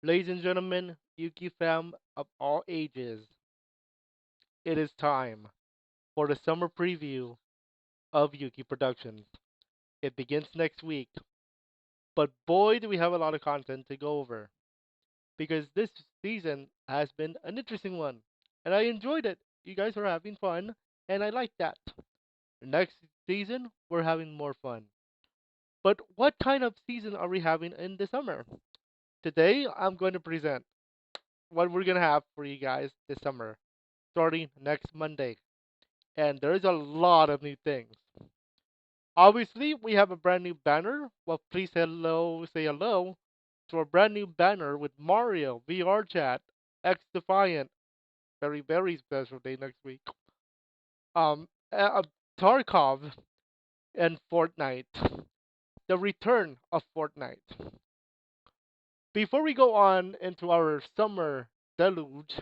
Ladies and gentlemen, Yuki fam of all ages, it is time for the summer preview of Yuki Productions. It begins next week, but boy, do we have a lot of content to go over because this season has been an interesting one, and I enjoyed it. You guys are having fun, and I like that. Next season, we're having more fun. But what kind of season are we having in the summer? Today, I'm going to present what we're going to have for you guys this summer, starting next Monday. And there's a lot of new things. Obviously, we have a brand new banner. Well, please say hello to our brand new banner with Mario, VR Chat, X Defiant, very, very special day next week. Uh, Tarkov, and Fortnite, the return of Fortnite. Before we go on into our summer deluge,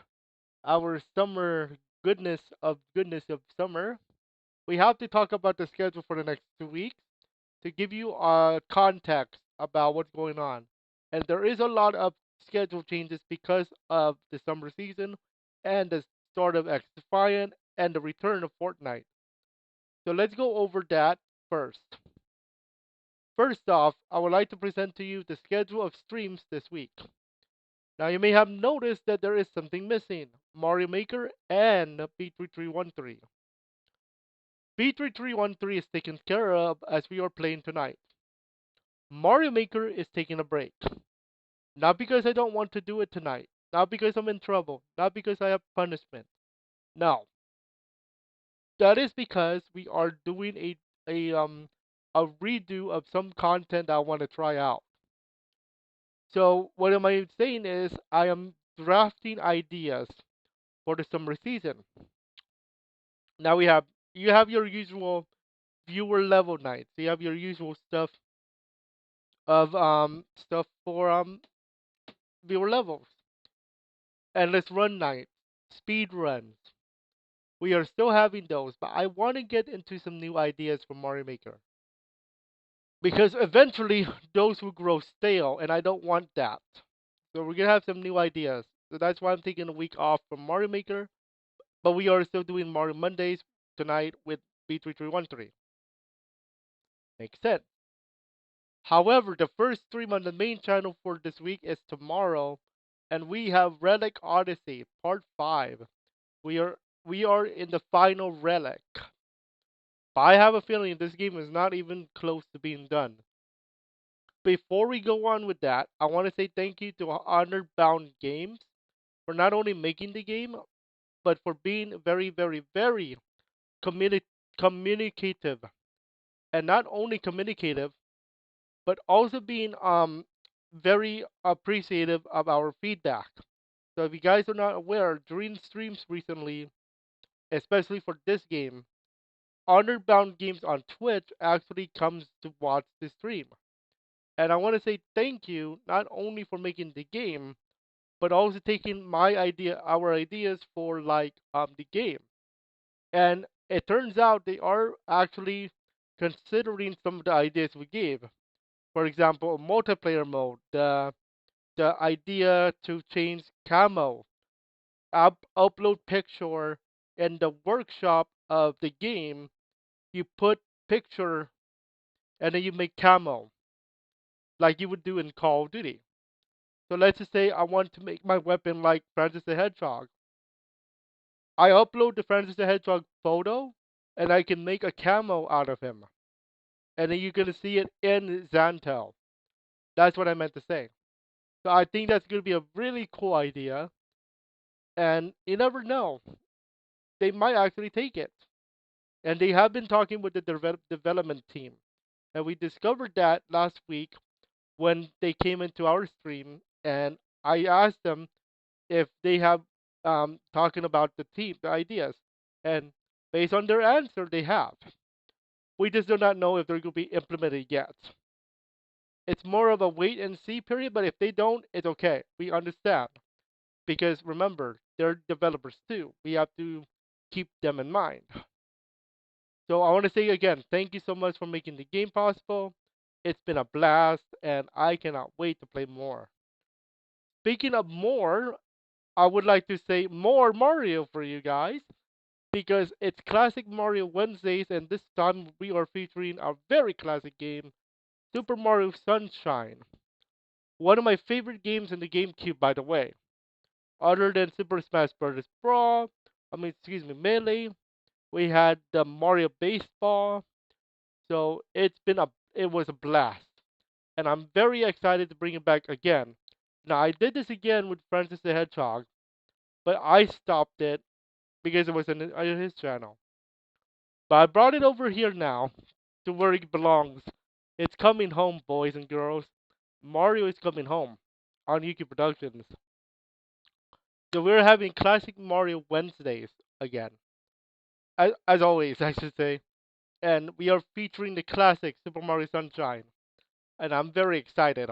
our summer goodness of summer, we have to talk about the schedule for the next 2 weeks to give you context about what's going on. And there is a lot of schedule changes because of the summer season and the start of X Defiant and the return of Fortnite. So let's go over that first. First off, I would like to present to you the schedule of streams this week. Now you may have noticed that there is something missing. Mario Maker and B3313. B3313 is taken care of as we are playing tonight. Mario Maker is taking a break. Not because I don't want to do it tonight. Not because I'm in trouble. Not because I have punishment. No. That is because we are doing a redo of some content I want to try out. So what am I saying is I am drafting ideas for the summer season. Now you have your usual viewer level nights. You have your usual stuff for viewer levels. Endless run nights, speed runs. We are still having those, but I want to get into some new ideas for Mario Maker because eventually those will grow stale, and I don't want that. So we're gonna have some new ideas. So that's why I'm taking a week off from Mario Maker, but we are still doing Mario Mondays tonight with B3313. Makes sense. However, the first stream on the main channel for this week is tomorrow, and we have Relic Odyssey Part 5. We are in the final relic. But I have a feeling this game is not even close to being done. Before we go on with that, I want to say thank you to Honored Bound Games for not only making the game, but for being very, very, very communi- communicative. And not only communicative, but also being very appreciative of our feedback. So if you guys are not aware, during streams recently, especially for this game, Honored Bound Games on Twitch actually comes to watch the stream. And I want to say thank you not only for making the game, but also taking our ideas for the game. And it turns out they are actually considering some of the ideas we gave. For example, multiplayer mode, the idea to change camo, upload picture, and the workshop of the game. You put picture and then you make camo like you would do in Call of Duty. So let's just say I want to make my weapon like Francis the Hedgehog. I upload the Francis the Hedgehog photo and I can make a camo out of him. And then you're gonna see it in Xantel. That's what I meant to say. So I think that's gonna be a really cool idea. And you never know. They might actually take it. And they have been talking with the development team. And we discovered that last week when they came into our stream and I asked them if they have talking about the ideas, and based on their answer, they have. We just do not know if they're going to be implemented yet. It's more of a wait and see period, but if they don't, it's okay. We understand because remember, they're developers too. We have to keep them in mind. So I want to say again, thank you so much for making the game possible. It's been a blast, and I cannot wait to play more. Speaking of more, I would like to say more Mario for you guys because it's Classic Mario Wednesdays, and this time we are featuring a very classic game, Super Mario Sunshine. One of my favorite games in the GameCube, by the way. Other than Super Smash Bros. Brawl, excuse me, Melee, we had the Mario Baseball. So it was a blast, and I'm very excited to bring it back again. Now I did this again with Francis the Hedgehog, but I stopped it because it was on his channel. But I brought it over here now to where it belongs. It's coming home, boys and girls. Mario is coming home on Yuuki Productions. So we're having classic Mario Wednesdays again, as always, I should say. And we are featuring the classic Super Mario Sunshine, and I'm very excited.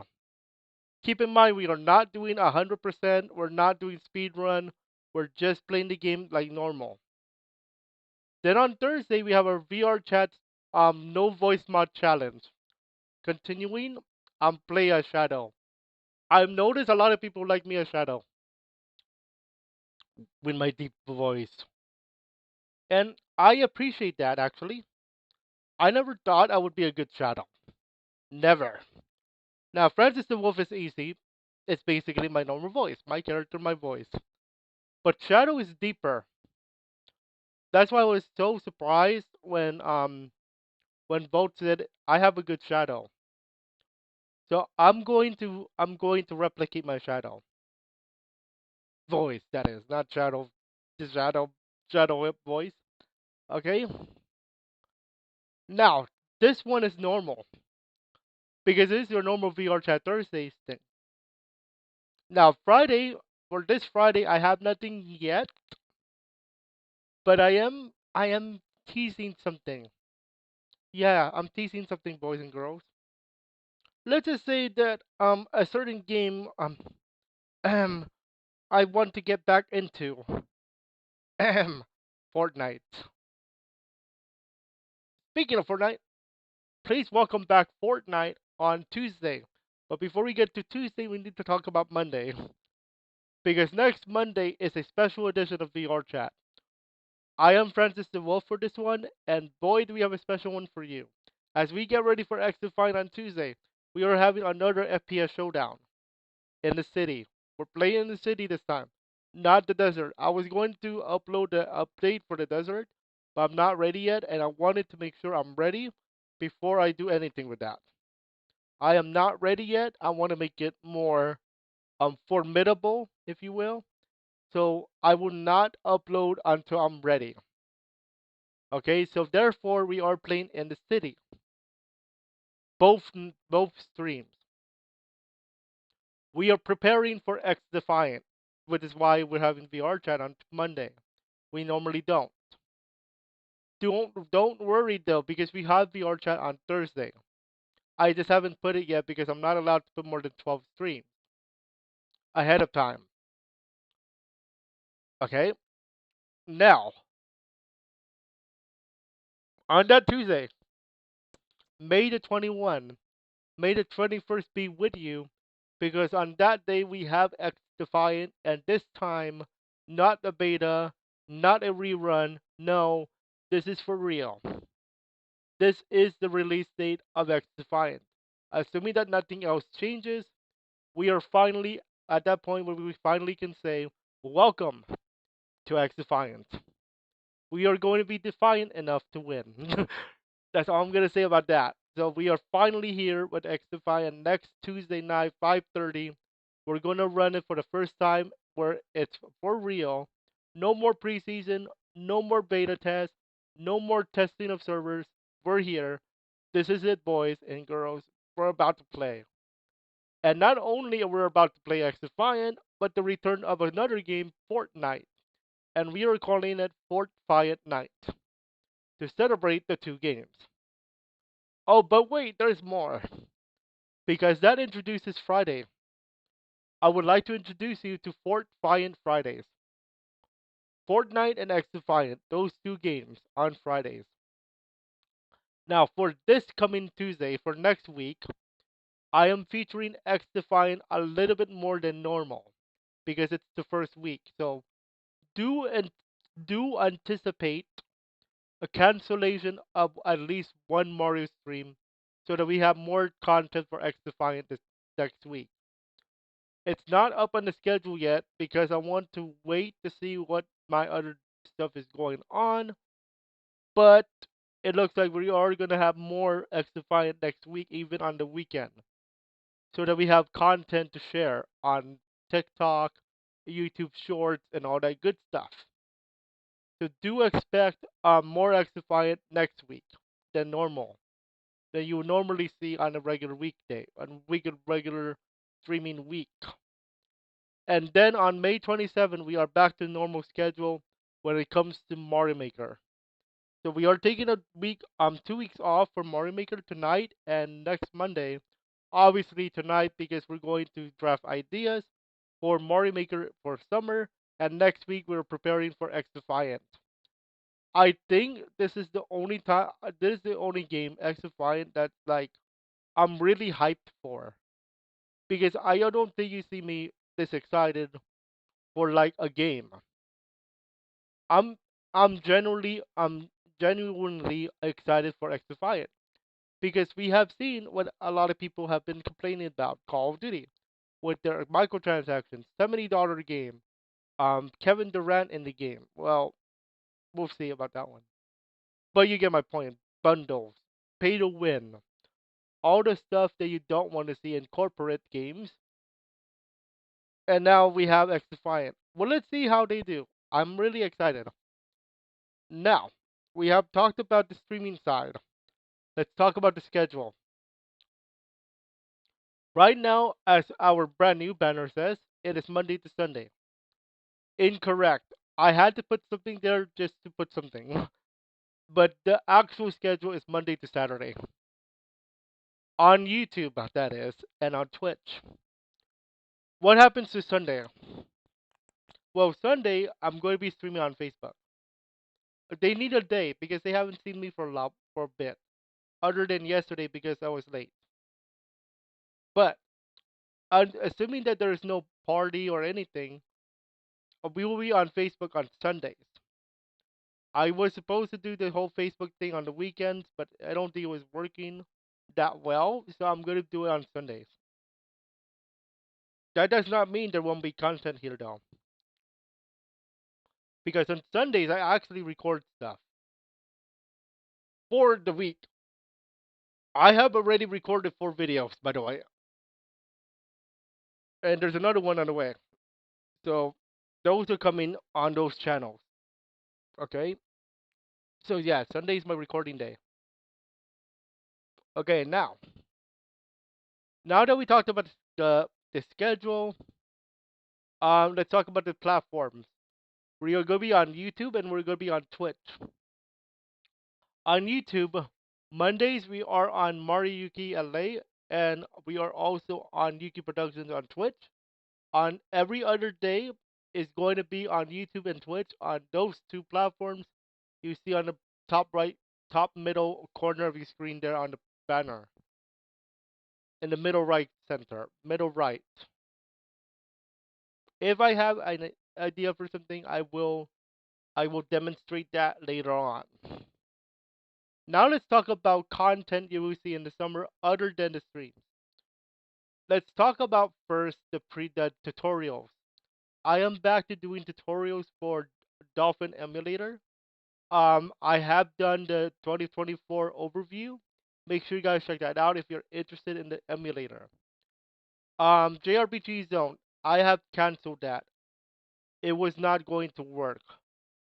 Keep in mind, we are not doing 100%. We're not doing speed run. We're just playing the game like normal. Then on Thursday, we have our VR chat no voice mod challenge. Continuing, play as Shadow. I've noticed a lot of people like me as Shadow with my deep voice. And I appreciate that actually. I never thought I would be a good Shadow. Never. Now, Francis the Wolf is easy. It's basically my normal voice, my character, my voice. But Shadow is deeper. That's why I was so surprised when Bolt said I have a good shadow. So I'm going to replicate my voice. That is not shadow, the shadow voice. Okay. Now this one is normal because this is your normal VR chat Thursdays thing. Now Friday for this Friday I have nothing yet, but I am teasing something. Yeah, I'm teasing something, boys and girls. Let's just say that a certain game um I want to get back into Fortnite. Speaking of Fortnite, please welcome back Fortnite on Tuesday. But before we get to Tuesday, we need to talk about Monday because next Monday is a special edition of VR Chat. I am Francis the Wolf for this one, and boy, do we have a special one for you. As we get ready for X Define on Tuesday, we are having another FPS showdown in the city. We're playing in the city this time, not the desert. I was going to upload the update for the desert, but I'm not ready yet, and I wanted to make sure I'm ready before I do anything with that. I am not ready yet. I want to make it more formidable, if you will. So I will not upload until I'm ready. Okay, so therefore we are playing in the city, both streams. We are preparing for X Defiant, which is why we're having VR chat on Monday. We normally don't. Don't worry though, because we have VR chat on Thursday. I just haven't put it yet because I'm not allowed to put more than 12 streams ahead of time. Okay? Now, on that Tuesday, May the 21st, May the 21st be with you because on that day we have X Defiant, and this time, not a beta, not a rerun. No, this is for real. This is the release date of X Defiant. Assuming that nothing else changes, we are finally at that point where we finally can say, welcome to X Defiant. We are going to be defiant enough to win. That's all I'm gonna say about that. So we are finally here with Xify, and next Tuesday night, 5:30, we're gonna run it for the first time where it's for real. No more preseason, no more beta tests, no more testing of servers. We're here. This is it, boys and girls. We're about to play. And not only are we about to play Xdefiant, but the return of another game, Fortnite. And we are calling it Fortnite Night to celebrate the two games. Oh, but wait, there's more. Because that introduces Friday. I would like to introduce you to Fort Defiant Fridays. Fortnite and X Defiant, those two games on Fridays. Now, for this coming Tuesday, for next week, I am featuring X Defiant a little bit more than normal because it's the first week. So do and do anticipate a cancellation of at least one Mario stream so that we have more content for X Defiant this next week. It's not up on the schedule yet because I want to wait to see what my other stuff is going on, but it looks like we are going to have more X Defiant next week, even on the weekend, so that we have content to share on TikTok, YouTube Shorts, and all that good stuff. So do expect more X Defiant next week than normal, than you would normally see on a regular weekday, on regular streaming week. And then on May 27th, we are back to normal schedule when it comes to Mario Maker. So we are taking a week, 2 weeks off for Mario Maker tonight and next Monday. Obviously tonight because we're going to draft ideas for Mario Maker for summer, and next week we're preparing for X Defiant. I think this is the only time, this is the only game X Defiant that like I'm really hyped for because I don't think you see me this excited for like a game. I'm I'm genuinely excited for X Defiant because we have seen what a lot of people have been complaining about Call of Duty with their microtransactions, $70 game, Kevin Durant in the game. Well, we'll see about that one. But you get my point. Bundles, pay to win, all the stuff that you don't want to see in corporate games. And now we have X Defiant. Well, let's see how they do. I'm really excited. Now, we have talked about the streaming side. Let's talk about the schedule. Right now, as our brand new banner says, it is Monday to Sunday. Incorrect. I had to put something there just to put something. But the actual schedule is Monday to Saturday. On YouTube, that is, and on Twitch. What happens to Sunday? Well, Sunday, I'm going to be streaming on Facebook. They need a day because they haven't seen me for a bit, other than yesterday because I was late. But assuming that there is no party or anything, we will be on Facebook on Sundays. I was supposed to do the whole Facebook thing on the weekends, but I don't think it was working that well, so I'm gonna do it on Sundays. That does not mean there won't be content here though, because on Sundays I actually record stuff for the week. I have already recorded 4 videos, by the way, and there's another one on the way. So those are coming on those channels. Okay, so yeah, Sunday is my recording day. Okay, now that we talked about the schedule, let's talk about the platforms. We're gonna be on YouTube and we're gonna be on Twitch. On YouTube, Mondays we are on Yuuki LA, and we are also on Yuuki Productions on Twitch. On every other day is going to be on YouTube and Twitch on those two platforms. You see on the top right, top middle corner of your screen there on the banner. In the middle right center, middle right. If I have an idea for something, I will demonstrate that later on. Now let's talk about content you will see in the summer other than the streams. Let's talk about first the tutorials. I am back to doing tutorials for Dolphin Emulator. I have done the 2024 overview. Make sure you guys check that out if you're interested in the emulator. JRPG Zone. I have canceled that. It was not going to work.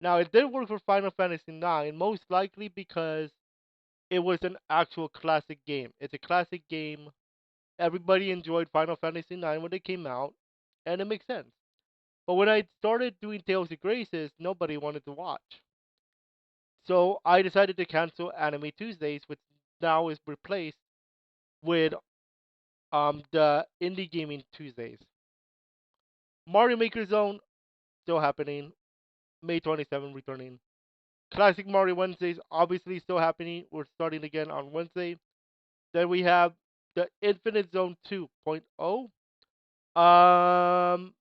Now it did work for Final Fantasy IX, most likely because it was an actual classic game. It's a classic game. Everybody enjoyed Final Fantasy IX when it came out, and it makes sense. But when I started doing Tales of Graces, nobody wanted to watch. So I decided to cancel Anime Tuesdays, which now is replaced with the Indie Gaming Tuesdays. Mario Maker Zone still happening. May 27 returning. Classic Mario Wednesdays obviously still happening. We're starting again on Wednesday. Then we have the Infinite Zone 2.0.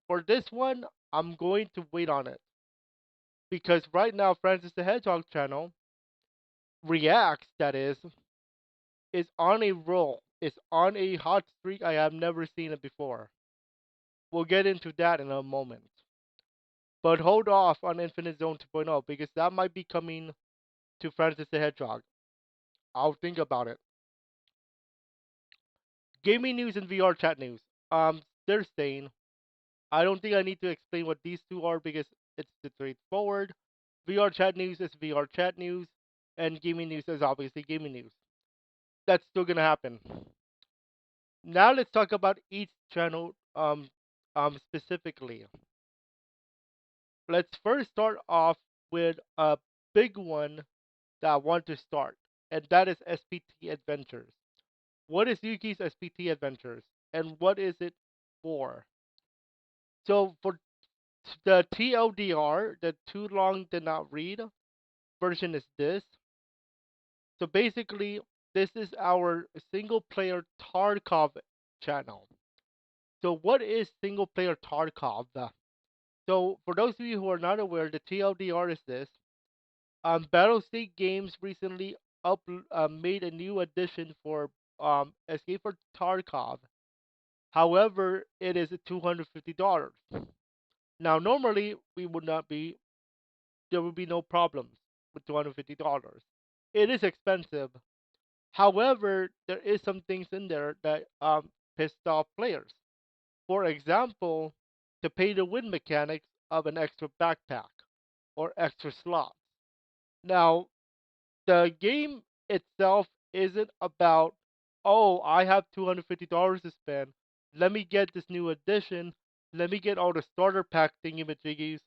For this one, I'm going to wait on it because right now, Francis the Hedgehog channel reacts. That is on a roll. Is on a hot streak. I have never seen it before. We'll get into that in a moment. But hold off on Infinite Zone 2.0 because that might be coming to Francis the Hedgehog. I'll think about it. Gaming news and VR chat news. They're saying I don't think I need to explain what these two are because it's straightforward. VR chat news is VR chat news, and gaming news is obviously gaming news. That's still gonna happen. Now let's talk about each channel specifically. Let's first start off with a big one that I want to start, and that is SPT Adventures. What is Yuki's SPT Adventures, and what is it for? So for the TLDR, the too long did not read version is this. So basically, this is our single player Tarkov channel. So what is single player Tarkov? So for those of you who are not aware, the TLDR is this. Battlestate Games recently up made a new edition for Escape for Tarkov. However, it is $250. Now, normally we would not be there would be no problems with $250. It is expensive. However, there is some things in there that pissed off players. For example, the pay to win mechanics of an extra backpack or extra slots. Now, the game itself isn't about, oh, I have $250 to spend. Let me get this new edition. Let me get all the starter pack thingy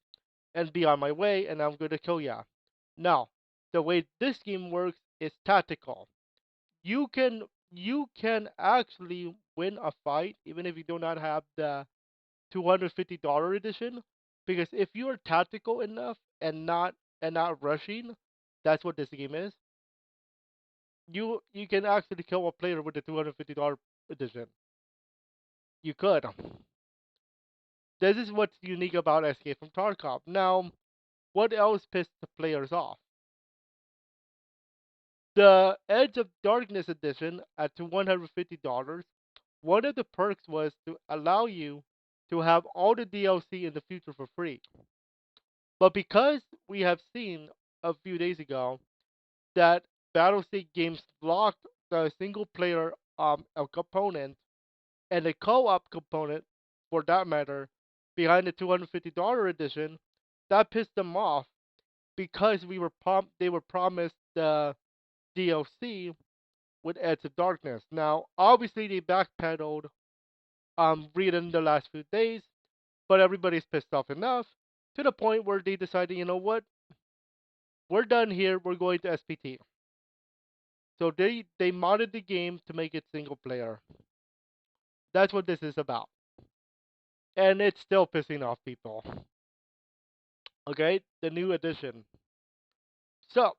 and be on my way, and I'm going to kill ya. No, the way this game works is tactical. You can actually win a fight even if you do not have the $250 edition, because if you are tactical enough and not rushing, that's what this game is. You can actually kill a player with the $250 edition. You could. This is what's unique about Escape from Tarkov. Now, what else pissed the players off? The Edge of Darkness edition at $150. One of the perks was to allow you to have all the DLC in the future for free. But because we have seen a few days ago that Battlestate Games blocked the single player component and the co-op component, for that matter, behind the $250 edition, that pissed them off because they were promised the DLC with Edge of Darkness. Now, obviously, they backpedaled in the last few days, but everybody's pissed off enough to the point where they decided, you know what, we're done here. We're going to SPT. So they modded the game to make it single player. That's what this is about, and it's still pissing off people. Okay, the new edition. So,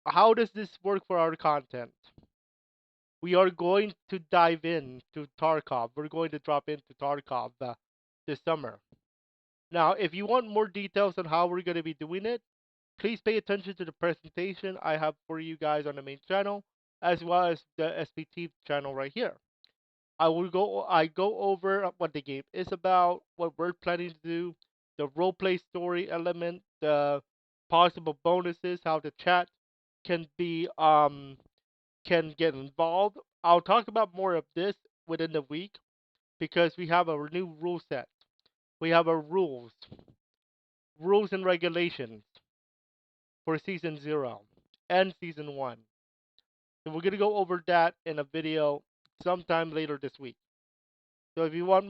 how does this work for our content? We are going to dive in to Tarkov. We're going to drop into Tarkov this summer. Now, if you want more details on how we're going to be doing it, please pay attention to the presentation I have for you guys on the main channel, as well as the SPT channel right here. I go over what the game is about, what we're planning to do, the roleplay story element, the possible bonuses, how the chat can be can get involved. I'll talk about more of this within the week because we have a new rule set. We have our rules and regulations for season 0 and season 1. So we're going to go over that in a video sometime later this week. So if you want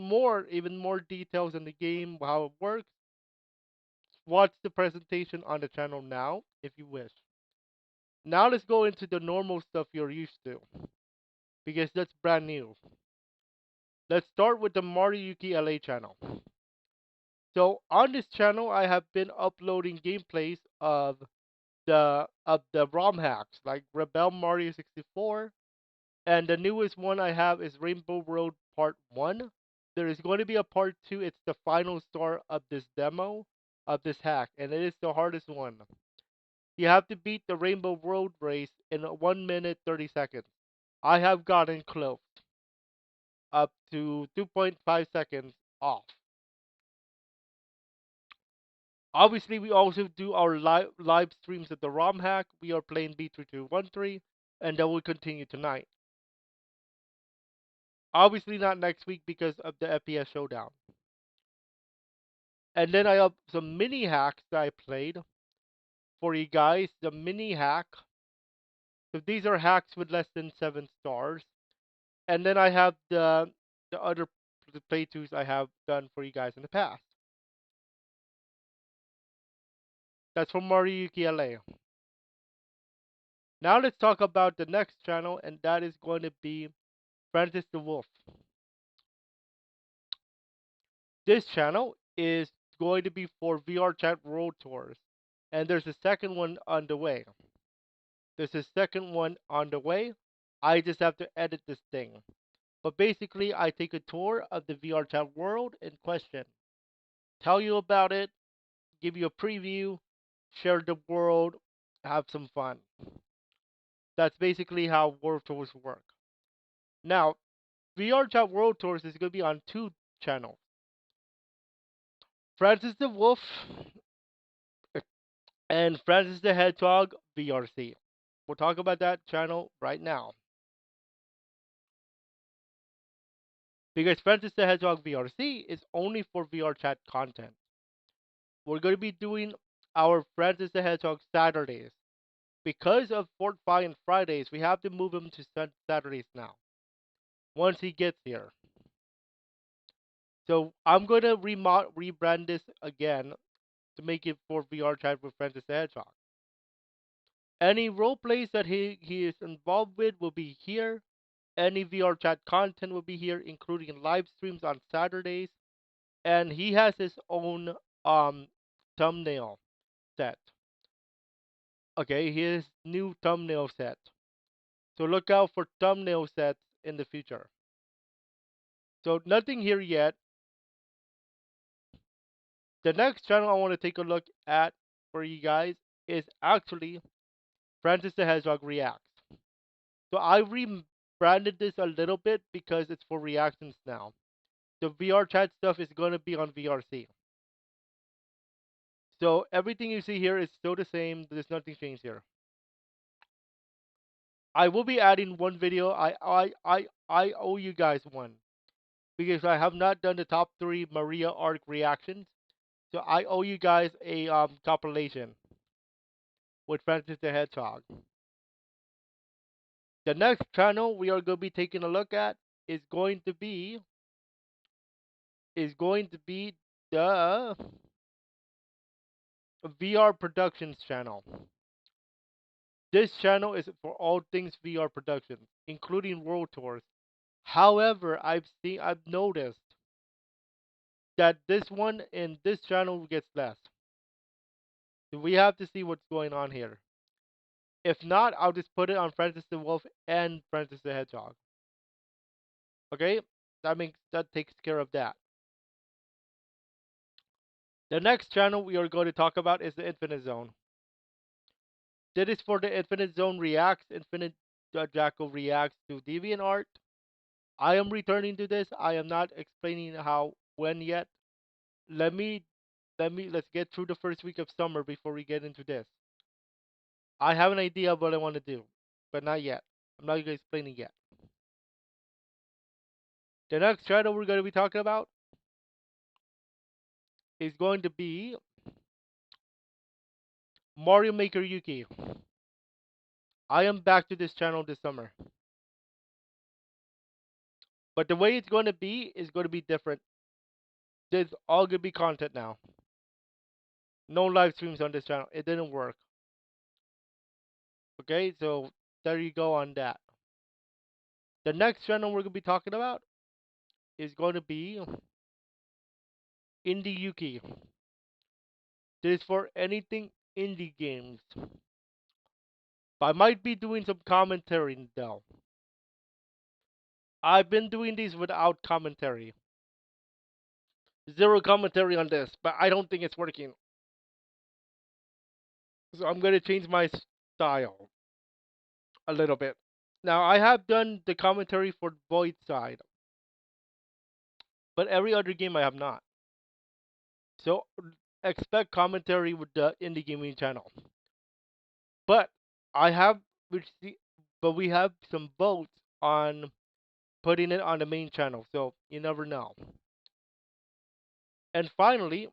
even more details on the game, how it works, watch the presentation on the channel now if you wish. Now let's go into the normal stuff you're used to because that's brand new. Let's start with the Mariyuki LA channel. So on this channel, I have been uploading gameplays of the ROM hacks like Rebel Mario 64, And the newest one I have is Rainbow Road Part 1. There is going to be a Part 2. It's the final star of this demo, of this hack, and it is the hardest one. You have to beat the Rainbow Road race in 1 minute 30 seconds. I have gotten close, up to 2.5 seconds off. Obviously, we also do our live streams of the ROM hack. We are playing B3213, and that will continue tonight. Obviously, not next week because of the FPS showdown. And then I have some mini hacks that I played for you guys. The mini hack. So these are hacks with less than 7 stars. And then I have the other playthroughs I have done for you guys in the past. That's from Mario Yuki LA. Now let's talk about the next channel, and that is going to be Francis the Wolf. This channel is going to be for VR Chat World Tours, and there's a second one on the way. There's a second one on the way. I just have to edit this thing. But basically, I take a tour of the VR Chat world in question, tell you about it, give you a preview, share the world, have some fun. That's basically how world tours work. Now, VR Chat World Tours is going to be on two channels. Francis the Wolf and Francis the Hedgehog VRC. We'll talk about that channel right now. Because Francis the Hedgehog VRC is only for VR chat content. We're going to be doing our Francis the Hedgehog Saturdays. Because of Fort Fi and Fridays, we have to move him to Saturdays now. Once he gets here. So I'm going to rebrand this again to make it for VR chat with Francis the Hedgehog. Any role plays that he is involved with will be here. Any VR chat content will be here, including live streams on Saturdays. And he has his own thumbnail set. Okay, his new thumbnail set. So look out for thumbnail sets in the future. So nothing here yet. The next channel I want to take a look at for you guys is actually Francis the Hedgehog Reacts. So I rebranded this a little bit because it's for reactions now. The VR chat stuff is going to be on VRC. So everything you see here is still the same. There's nothing changed here. I will be adding one video. I owe you guys one because I have not done the top 3 Maria arc reactions. So I owe you guys a compilation with Francis the Hedgehog. The next channel we are going to be taking a look at is going to be the VR Productions channel. This channel is for all things VR productions, including world tours. However, I've noticed that this one in this channel gets less. So we have to see what's going on here. If not, I'll just put it on Francis the Wolf and Francis the Hedgehog. Okay? That takes care of that. The next channel we are going to talk about is the Infinite Zone. That is for the Infinite Zone Reacts. Infinite Jacko reacts to DeviantArt. I am returning to this. I am not explaining how when yet. Let me let's get through the first week of summer before we get into this. I have an idea of what I want to do, but not yet. I'm not going to explain it yet. The next channel we're going to be talking about is going to be Mario Maker Yuki. I am back to this channel this summer. But the way it's going to be is going to be different. There's all going to be content now. No live streams on this channel. It didn't work. Okay, so there you go on that. The next channel we're going to be talking about is going to be Indie Yuki. This is for anything indie games. I might be doing some commentary though. I've been doing these without commentary. Zero commentary on this, but I don't think it's working. So I'm gonna change my style a little bit. Now I have done the commentary for Void Side, but every other game I have not. So expect commentary with the indie gaming channel. But I have received, but we have some votes on putting it on the main channel, so you never know. And finally,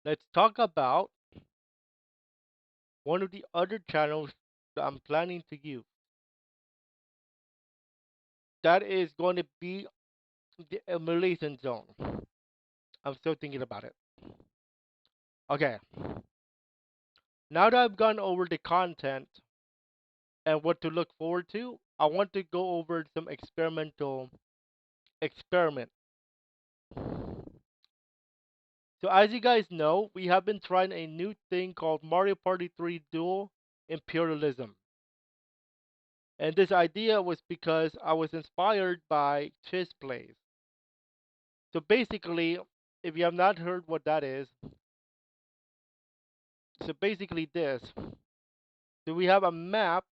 let's talk about one of the other channels that I'm planning to use. That is going to be the emulation zone. I'm still thinking about it. Okay, now that I've gone over the content and what to look forward to, I want to go over some experimental experiment. So as you guys know, we have been trying a new thing called Mario Party 3 Dual Imperialism. And this idea was because I was inspired by Chess Plays. So basically, if you have not heard what that is, so basically this. So we have a map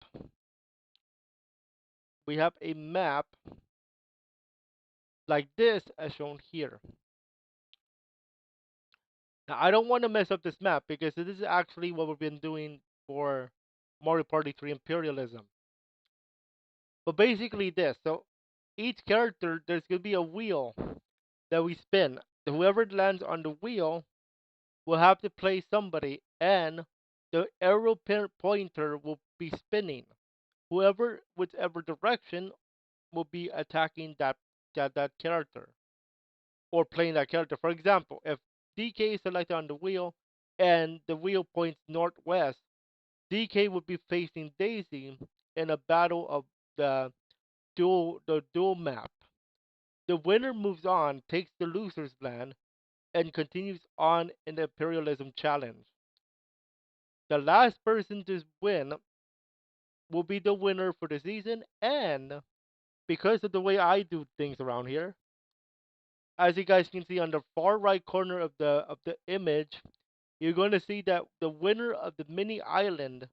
like this as shown here. Now I don't want to mess up this map because this is actually what we've been doing for Mario Party 3 Imperialism. But basically this. So each character, there's going to be a wheel that we spin. Whoever lands on the wheel will have to play somebody, and the arrow pointer will be spinning. Whoever, whichever direction, will be attacking that character or playing that character. For example, if DK is selected on the wheel and the wheel points northwest, DK would be facing Daisy in a battle of the dual map. The winner moves on, takes the loser's land, and continues on in the imperialism challenge. The last person to win will be the winner for the season, and because of the way I do things around here, as you guys can see on the far right corner of the image, you're going to see that the winner of the mini island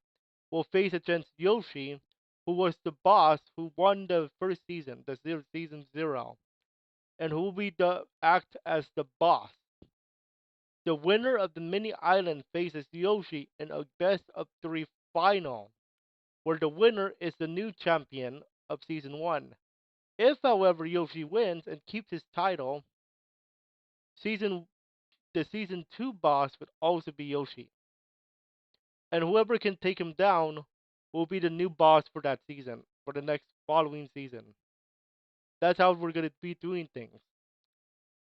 will face against Yoshi, who was the boss who won the first season, season 0, and who will be the act as the boss. The winner of the mini island faces Yoshi in a best of 3 final, where the winner is the new champion of season 1. If, however, Yoshi wins and keeps his title, season the season 2 boss would also be Yoshi. And whoever can take him down will be the new boss for that season, for the next following season. That's how we're going to be doing things.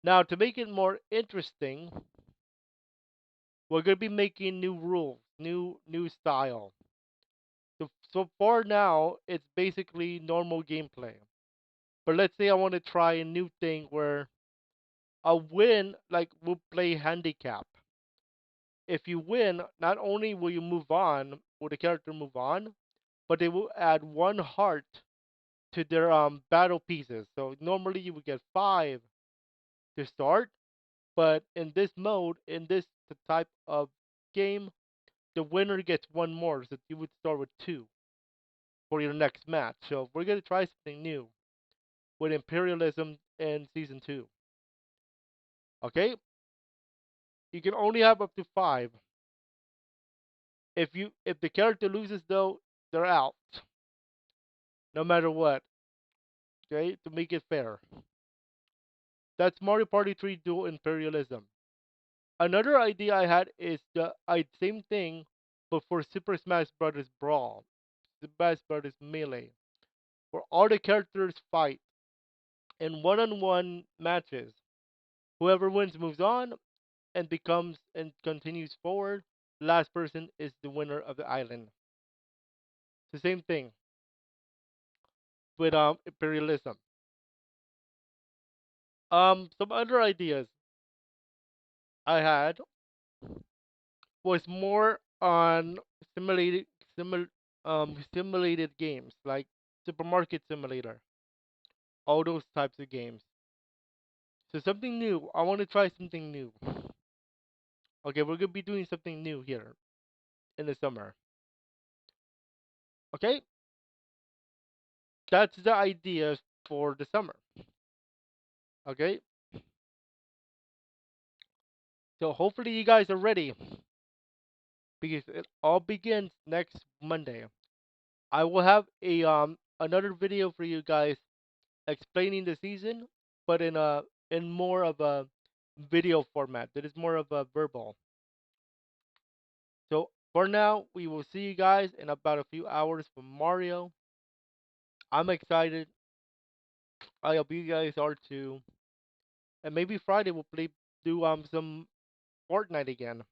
Now, to make it more interesting, we're going to be making new rules, new style. So for now, it's basically normal gameplay. But let's say I want to try a new thing where a win, like we'll play handicap. If you win, not only will you move on, will the character move on, but they will add 1 heart to their battle pieces. So normally you would get 5 to start, but in this mode, in this type of game, the winner gets 1 more, so you would start with 2 for your next match. So we're gonna try something new with Imperialism in season 2. Okay, you can only have up to 5. If the character loses though, they're out, no matter what. Okay, to make it fair. That's Mario Party 3 Dual Imperialism. Another idea I had is the same thing, but for Super Smash Bros. Brawl, Smash Bros. Melee, where all the characters fight in one-on-one matches. Whoever wins moves on and becomes and continues forward. Last person is the winner of the island. It's the same thing with imperialism. Some other ideas I had was more on simulating simul simulated games like Supermarket Simulator, all those types of games. So something new. I want to try something new. Okay, we're gonna be doing something new here in the summer. Okay, that's the idea for the summer. Okay, so hopefully you guys are ready because it all begins next Monday. I will have a another video for you guys explaining the season, but in more of a video format. That is more of a verbal. So for now, we will see you guys in about a few hours for Mario. I'm excited. I hope you guys are too. And maybe Friday we'll play do some Fortnite again.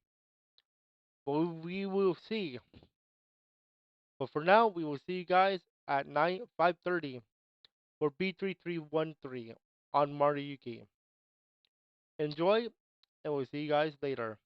But we will see. But for now, we will see you guys at 5:30 for B3313 on Mario Yuki. Enjoy, and we'll see you guys later.